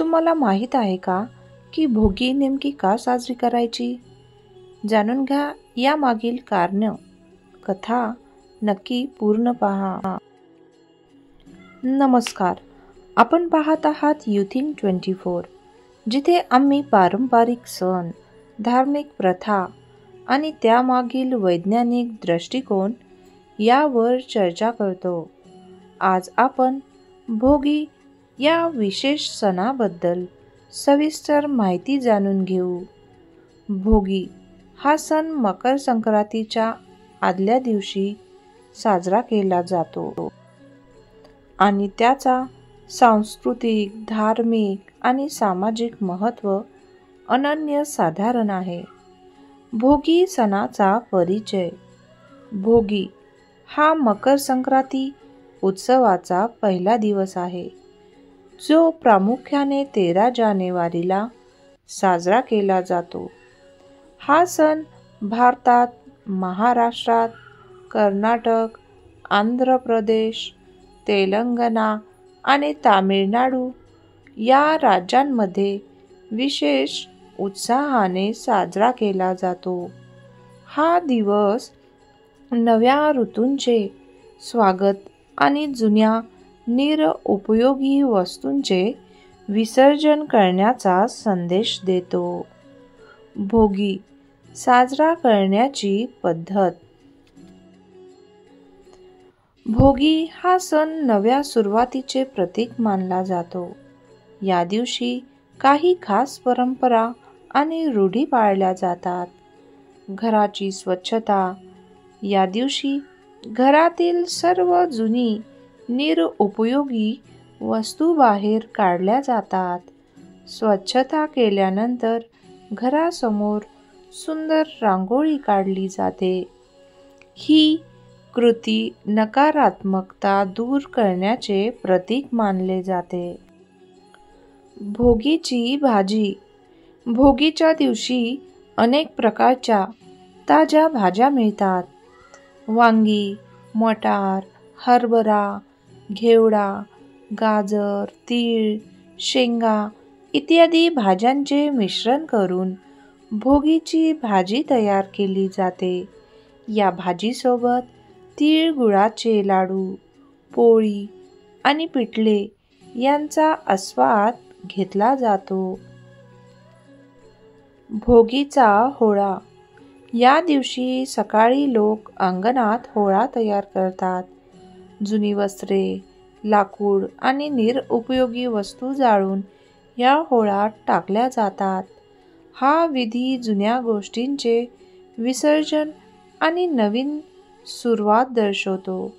तुम्हाला माहीत आहे का की भोगी नेमकी का साजरी करायची? जाणून घ्या यामागील कारण. कथा नक्की पूर्ण पहा. नमस्कार, आपण पाहत आहात युथिंग 24, जिथे आम्ही पारंपरिक सण, धार्मिक प्रथा आणि त्यामागील वैज्ञानिक दृष्टिकोन यावर चर्चा करतो. आज आपण भोगी या विशेष सणाबद्दल सविस्तर माहिती जाणून घेऊ. भोगी हा सण मकर संक्रांतीच्या आदल्या दिवशी साजरा केला जातो आणि त्याचा सांस्कृतिक, धार्मिक आणि सामाजिक महत्त्व अनन्यसाधारण आहे. भोगी सणाचा परिचय. भोगी हा मकर संक्रांती उत्सवाचा पहिला दिवस आहे, जो प्रामुख्याने 13 जानेवारीला साजरा केला जातो. हा सण भारतात महाराष्ट्रात, कर्नाटक, आंध्र प्रदेश, तेलंगणा आणि तामिळनाडू या राज्यांमध्ये विशेष उत्साहाने साजरा केला जातो. हा दिवस नव्या ऋतूंचे स्वागत आणि जुन्या निरुपयोगी वस्तूंचे विसर्जन करण्याचा संदेश देतो. भोगी साजरा करण्याची पद्धत. भोगी हा सण नव्या सुरुवातीचे प्रतीक मानला जातो. या दिवशी काही खास परंपरा आणि रूढी पाळल्या जातात. घराची स्वच्छता. या दिवशी घरातील सर्व जुनी निरुपयोगी वस्तू बाहेर काढल्या जातात. स्वच्छता केल्यानंतर घरासमोर सुंदर रांगोळी काढली जाते. ही कृती नकारात्मकता दूर करण्याचे प्रतीक मानले जाते. भोगीची भाजी. भोगीच्या दिवशी अनेक प्रकारच्या ताज्या भाज्या मिळतात. वांगी, मटार, हरभरा, घेवडा, गाजर, तीळ, शेंगा इत्यादी भाज्यांचे मिश्रण करून भोगीची भाजी तयार केली जाते. या भाजीसोबत तीळ गुळाचे लाडू, पोळी आणि पिठले यांचा आस्वाद घेतला जातो. भोगीचा होळा. या दिवशी सकाळी लोक अंगणात होळा तयार करतात. जुनी वस्त्रे, लाकूड आणि निरुपयोगी वस्तू जाळून या होळात टाकल्या जातात. हा विधी जुन्या गोष्टींचे विसर्जन आणि नवीन सुरुवात दर्शवतो.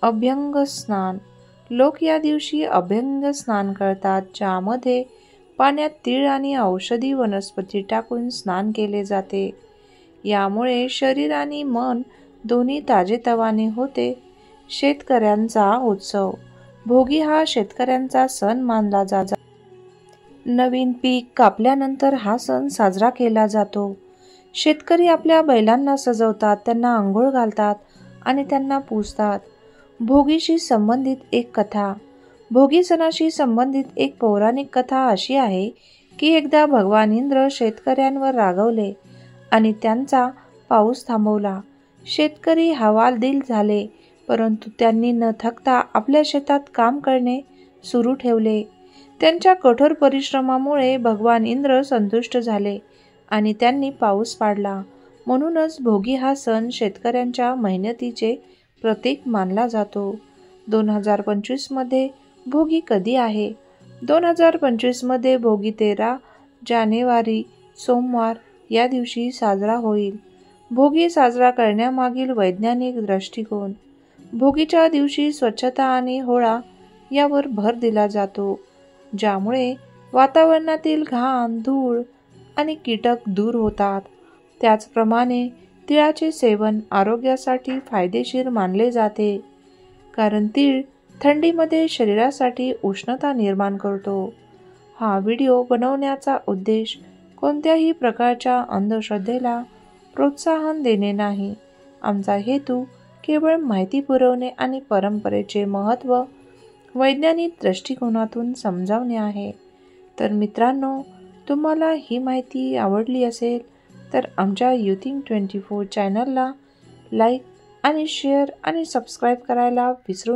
अभ्यंग स्नान. लोक या दिवशी अभ्यंग स्नान करतात, ज्यामध्ये पाण्यात तीळ आणि औषधी वनस्पती टाकून स्नान केले जाते. यामुळे शरीर आणि मन दोन्ही ताजेतवाने होते. शेतकऱ्यांचा उत्सव. भोगी हा शेतकऱ्यांचा सण मानला जातो. नवीन पीक कापल्यानंतर हा सण साजरा केला जातो. शेतकरी आपल्या बैलांना सजवतात, त्यांना आंघोळ घालतात आणि त्यांना पूजतात. भोगीशी संबंधित एक कथा. भोगी सणाशी संबंधित एक पौराणिक कथा अशी आहे की एकदा भगवान इंद्र शेतकऱ्यांवर रागावले आणि त्यांचा पाऊस थांबवला. शेतकरी हवालदिल झाले, परंतु त्यांनी न थकता आपल्या शेतात काम करणे सुरू ठेवले. त्यांच्या कठोर परिश्रमामुळे भगवान इंद्र संतुष्ट झाले आणि त्यांनी पाऊस पाडला. म्हणूनच भोगी हा सण शेतकऱ्यांच्या मेहनतीचे प्रतीक मानला जातो. 2025 मध्ये भोगी कधी आहे? 2025 मध्ये भोगी 13 जानेवारी सोमवार या दिवशी साजरा होईल. भोगी साजरा करण्यामागील वैज्ञानिक दृष्टिकोन. भोगीच्या दिवशी स्वच्छता आणि होळा यावर भर दिला जातो, ज्यामुळे वातावरणातील घाण, धूळ आणि कीटक दूर होतात. त्याचप्रमाणे तिळाचे सेवन आरोग्यासाठी फायदेशीर मानले जाते, कारण तीळ थंडीमध्ये शरीरासाठी उष्णता निर्माण करतो. हा व्हिडिओ बनवण्याचा उद्देश कोणत्याही प्रकारच्या अंधश्रद्धेला प्रोत्साहन देणे नाही. आमचा हेतू केवळ माहिती पुरवणे आणि परंपरेचे महत्त्व वैज्ञानिक दृष्टिकोनातून समजावणे आहे. तर मित्रांनो, तुम्हाला ही माहिती आवडली असेल तर आमच्या युथिंग 24 चॅनलला लाईक आणि शेअर आणि सबस्क्राईब करायला विसरू